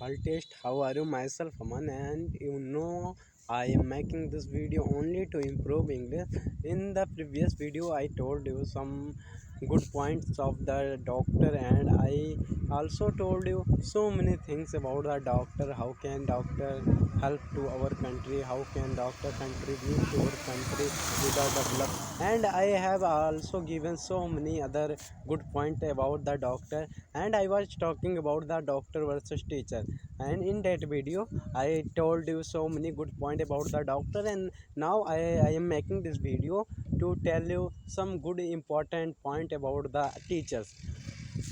All taste. How are you? Myself Aman, and I am making this video only to improve English. In the previous video I told you some good points of the doctor, and I also told you so many things about the doctor. How can doctor help to our country? How can doctor contribute to our country to the develop? And I have also given so many other good point about the doctor, and I was talking about the doctor versus teacher. And in that video I told you so many good point about the doctor, and now I am making this video to tell you some good important point about the teachers.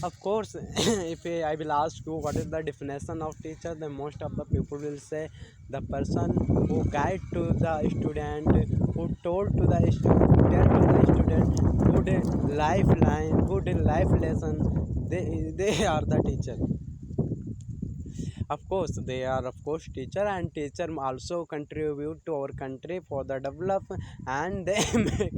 Of course, if I will ask you what is the definition of teacher, then most of the people will say the person who guide to the student, who told to the student, who tell to the student good lifeline, good life lesson. They are the teacher. Of course, they are of course teacher, and teacher also contribute to our country for the development, and they make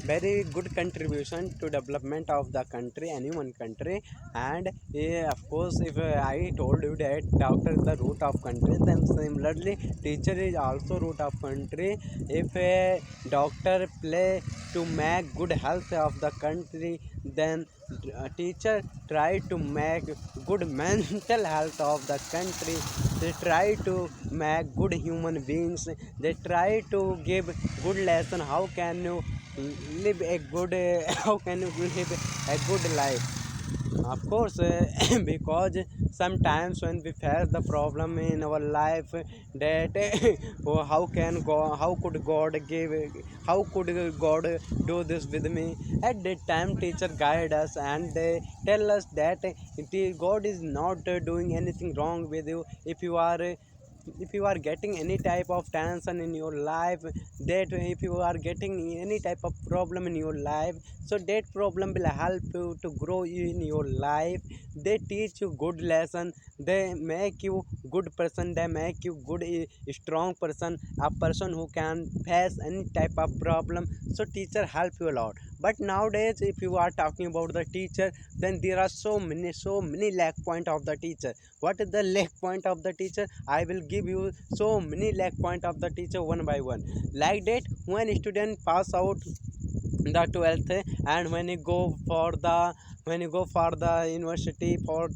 very good contribution to development of the country, any one country. And of course, if I told you that doctor is the root of country, then similarly teacher is also root of country. If a doctor play to make good health of the country, then teacher try to make good mental health of the country. They try to make good human beings. They try to give good lesson how can you live a good how can you live a good life. Of course, because sometimes when we face the problem in our life, that oh, how could God give, how could God do this with me? At that time teacher guide us, and they tell us that God is not doing anything wrong with you. If you are getting any type of tension in your life, that if you are getting any type of problem in your life, so that problem will help you to grow in your life. They teach you good lesson, they make you good person, they make you good strong person, a person who can face any type of problem. So teacher help you a lot. But nowadays if you are talking about the teacher, then there are so many lack point of the teacher. What is the lack point of the teacher? I will give you so many lack point of the teacher one by one. Like that, when student pass out the 12th, and when you go for the university for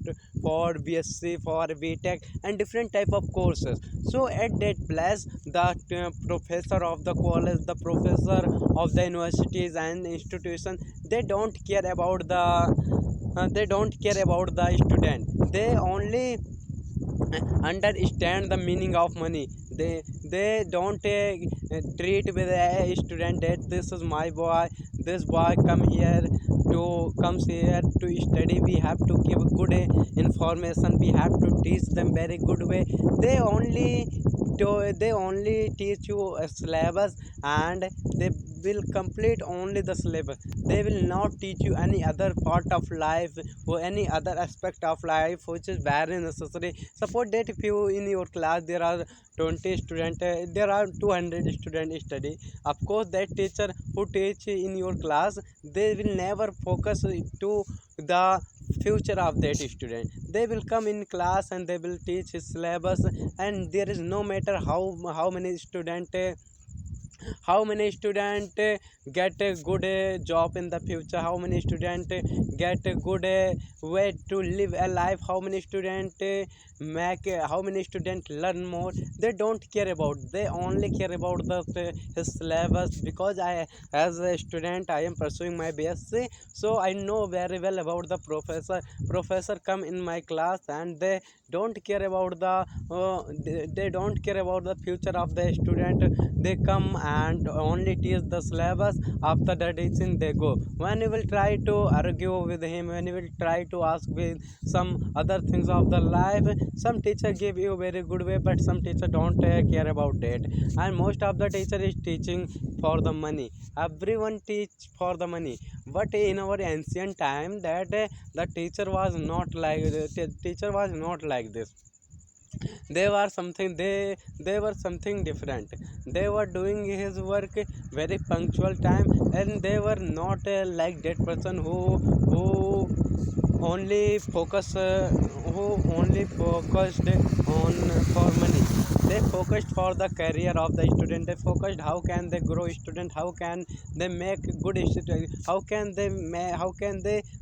BSc, for BTech, and different type of courses. So at that place, the professor of the college, the professor of the universities and institution, they don't care about the student. They only understand the meaning of money. They don't treat with a student that this is my boy, this boy comes here to study. We have to give good information, we have to teach them very good way. They only teach you a syllabus, and they will complete only the syllabus. They will not teach you any other part of life or any other aspect of life which is very necessary. Suppose that if you in your class there are 20 students, there are 200 students study. Of course, that teacher who teach in your class, they will never focus to the future of that student. They will come in class and they will teach his syllabus, and there is no matter how many student get a good job in the future, how many student get a good way to live a life, how many student how many student learn more. They don't care about, they only care about the his syllabus. Because I, as a student, I am pursuing my BSc, so I know very well about the professor come in my class, and they don't care about they don't care about the future of the student. They come and only teach the syllabus. After that teaching they go. When you will try to argue with him, when you will try to ask with some other things of the life, some teacher give you very good way, but some teacher don't care about that. And most of the teacher is teaching for the money. Everyone teach for the money. But in our ancient time, that the teacher was not like, the teacher was not like this. They were something different. They were doing his work very punctual time, and they were not like that person who only focus who only focused on for money. They focused for the career of the student. They focused how can they grow student, how can they make good student, how can they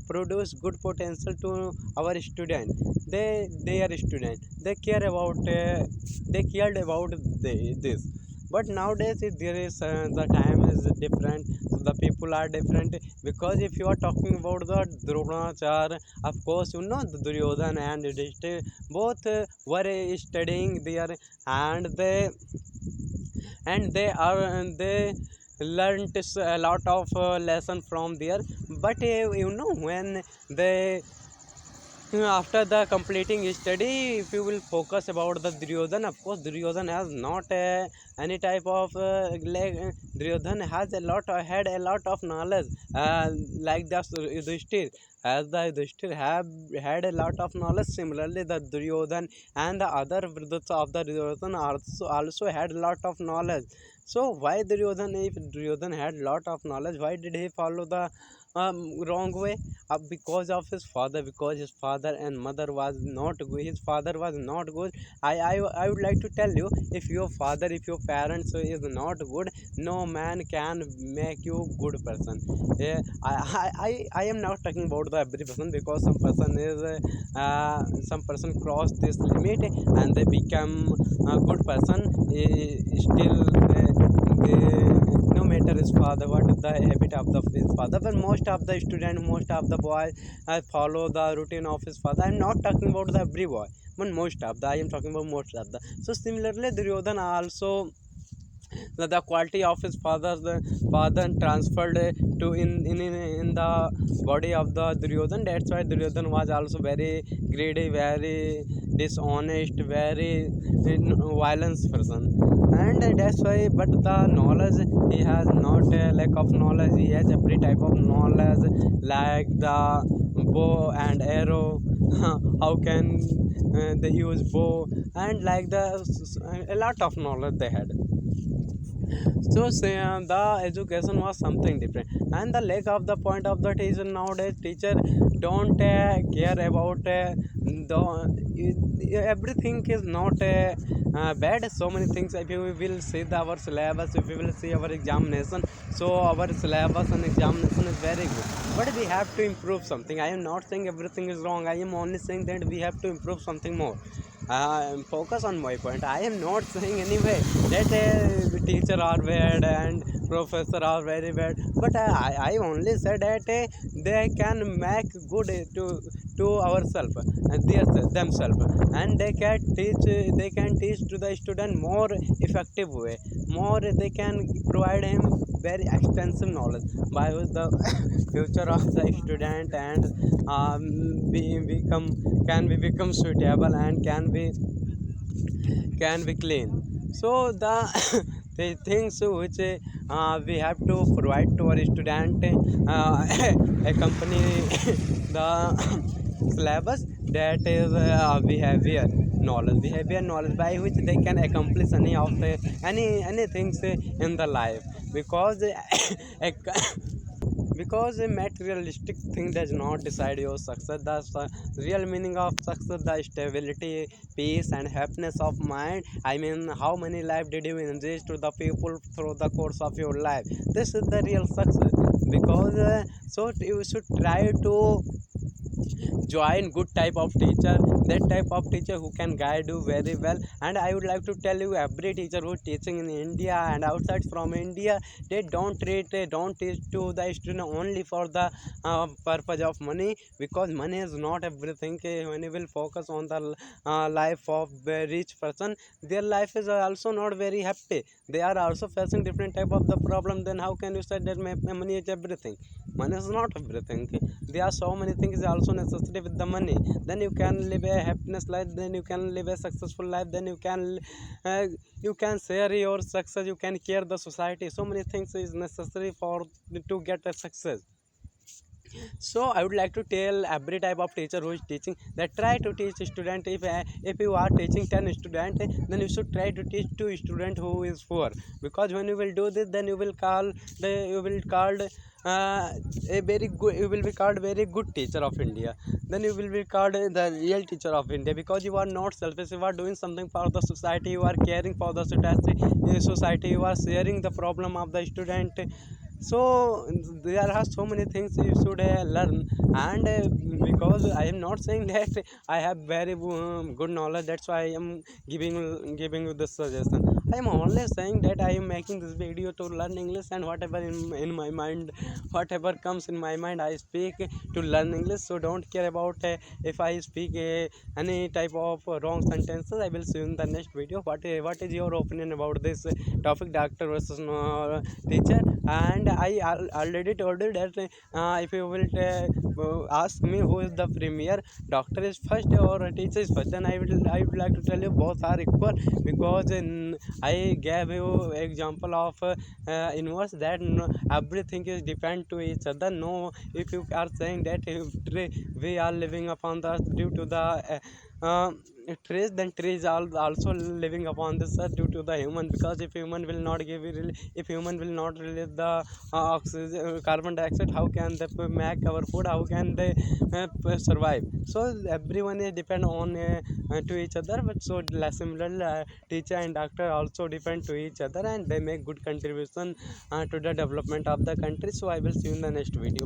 produce good potential to our student. Their student, they cared about this. But nowadays there is the time is different, so the people are different. Because if you are talking about the Dronachar, of course you know the Duryodhan and Yudhishthir both were studying there, and they learned a lot of lesson from there. But you know, when they after the completing study, if you will focus about the Duryodhan, of course Duryodhan has not any type of Duryodhan has had a lot of knowledge, like the Yudhishthir. As the Yudhishthir have had a lot of knowledge, similarly the Duryodhan and the other brothers of the Duryodhan also had a lot of knowledge. So why Duryodhan, if Duryodhan had lot of knowledge, why did he follow the wrong way? Because of his father, because his father and mother was not good, his father was not good. I would like to tell you, if your father, if your parents is not good, no man can make you good person. Yeah, I am not talking about the every person, because some person cross this limit and they become a good person. Still no matter his father what is the habit of his father, but most of the student, most of the boys follow the routine of his father. I'm not talking about the every boy, but most of the, I am talking about most of the. So similarly Duryodhana also, the quality of his father transferred to in the body of the Duryodhan. That's why Duryodhan was also very greedy, very dishonest, very violence person. And that's why, but the knowledge, he has not a lack of knowledge, he has every type of knowledge, like the bow and arrow, how can they use bow, and like the a lot of knowledge they had. So say, the education was something different, and the lack of the point of that is nowadays teacher don't care about everything is not bad. So many things, if you will see our syllabus, if you will see our examination, so our syllabus and examination is very good, but we have to improve something. I am not saying everything is wrong, I am only saying that we have to improve something more. Focus on my point. I am not saying anyway that teacher are bad and professor are very bad, but I only said that they can make good to ourselves and themselves, and they can teach to the student more effective way, more they can provide him very extensive knowledge by which the future of the student and be become can be become suitable and can be clean. So the the things which we have to provide to our student, accompany the syllabus, that is behavior knowledge by which they can accomplish any of the any things in the life. Because because a materialistic thing does not decide your success. The real meaning of success, the stability, peace and happiness of mind. I mean, how many life did you enrich to the people through the course of your life? This is the real success. Because so you should try to join good type of teacher, that type of teacher who can guide you very well. And I would like to tell you, every teacher who is teaching in India and outside from India, they don't teach to the student only for the purpose of money, because money is not everything. When you will focus on the life of a rich person, their life is also not very happy, they are also facing different type of the problem. Then how can you say that money is everything? Money is not everything. There are so many things also necessary with the money. Then you can live a happiness life, then you can live a successful life, then uh, you can share your success, you can care the society. So many things is necessary for to get a success. So I would like to tell every type of teacher who is teaching that try to teach student. If you are teaching 10 student, then you should try to teach 2 student who is 4, because when you will do this, then you will call the you will called a very good, you will be called very good teacher of India. Then you will be called the real teacher of India, because you are not selfish, you are doing something for the society, you are caring for the society, you are sharing the problem of the student. So there are so many things you should learn. And because I am not saying that I have very good knowledge, that's why I am giving you this suggestion. I am only saying that I am making this video to learn English, and whatever in my mind, whatever comes in my mind, I speak to learn English. So don't care about if I speak any type of wrong sentences. I will see you in the next video. What is your opinion about this topic, doctor versus teacher? And I already told you that if you will ask me who is the premier, doctor is first or a teacher is first, then I would like to tell you both are equal, because I gave you example of inverse, that no, everything is depend to each other. No, if you are saying that we are living upon the earth due to the uh, trees, then trees are also living upon this earth due to the human, because if human will not if human will not release the oxygen, carbon dioxide, how can they make our food, how can they survive? So everyone is depend on to each other. But so similar, teacher and doctor also depend to each other, and they make good contribution to the development of the country. So I will see you in the next video.